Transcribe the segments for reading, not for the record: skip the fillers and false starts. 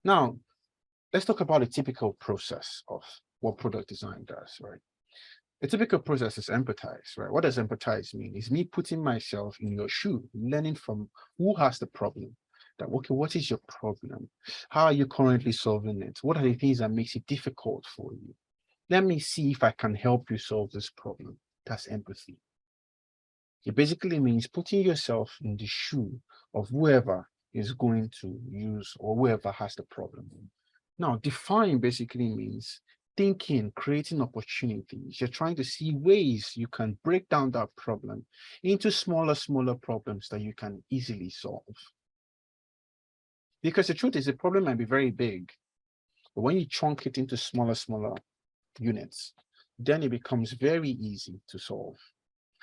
Now, let's talk about a typical process of what product design does, right? A typical process is empathize, right? What does empathize mean? It's me putting myself in your shoe, learning from who has the problem. That, okay, what is your problem? How are you currently solving it? What are the things that makes it difficult for you? Let me see if I can help you solve this problem. That's empathy. It basically means putting yourself in the shoe of whoever is going to use or whoever has the problem. Now, define basically means thinking, creating opportunities. You're trying to see ways you can break down that problem into smaller problems that you can easily solve. Because the truth is, the problem might be very big, but when you chunk it into smaller units, then it becomes very easy to solve.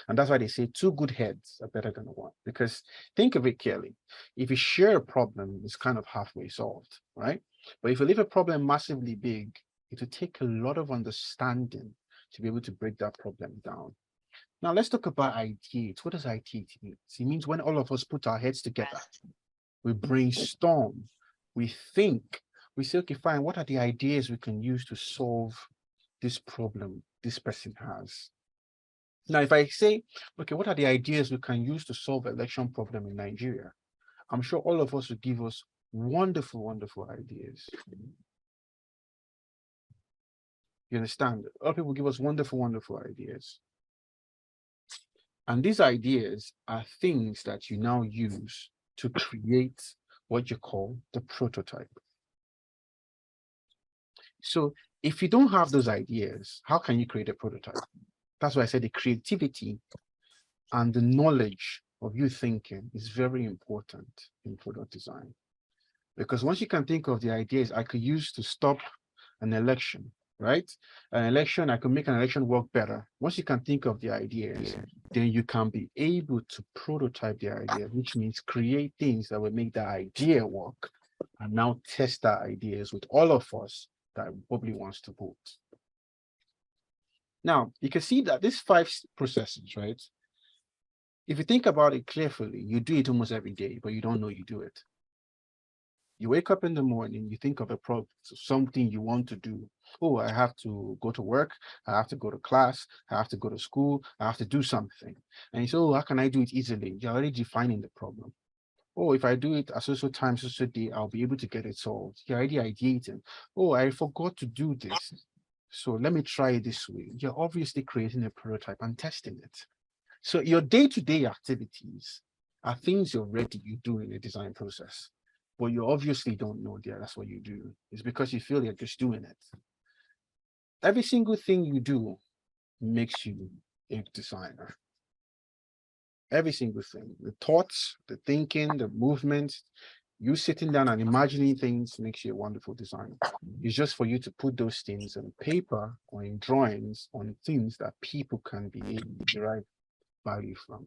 And that's why they say two good heads are better than one. Because think of it clearly. If you share a problem, it's kind of halfway solved, right? But if you leave a problem massively big, it will take a lot of understanding to be able to break that problem down. Now let's talk about ideate. What does ideate mean? It means when all of us put our heads together, we brainstorm, we think, we say, okay, fine, what are the ideas we can use to solve this problem this person has? Now, if I say, okay, what are the ideas we can use to solve election problem in Nigeria? I'm sure all of us will give us wonderful ideas. You understand? A lot of people give us wonderful ideas. And these ideas are things that you now use to create what you call the prototype. So if you don't have those ideas, how can you create a prototype? That's why I said the creativity and the knowledge of you thinking is very important in product design. Because once you can think of the ideas I could use to stop an election, right? An election, I could make an election work better. Once you can think of the ideas, then you can be able to prototype the idea, which means create things that will make the idea work and now test that ideas with all of us that probably wants to vote. Now, you can see that these 5 processes, right? If you think about it carefully, you do it almost every day, but you don't know you do it. You wake up in the morning, you think of a problem, something you want to do. Oh, I have to go to work, I have to go to class, I have to go to school, I have to do something. And you say, oh, how can I do it easily? You're already defining the problem. Oh, if I do it at so time, so day, I'll be able to get it solved. You're already ideating. Oh, I forgot to do this. So let me try it this way. You're obviously creating a prototype and testing it. So your day-to-day activities are things you do in the design process, but you obviously don't know that's what you do. It's because you feel you're just doing it. Every single thing you do makes you a designer. Every single thing, the thoughts, the thinking, the movement, you sitting down and imagining things makes you a wonderful designer. It's just for you to put those things on paper or in drawings on things that people can be able to derive value from.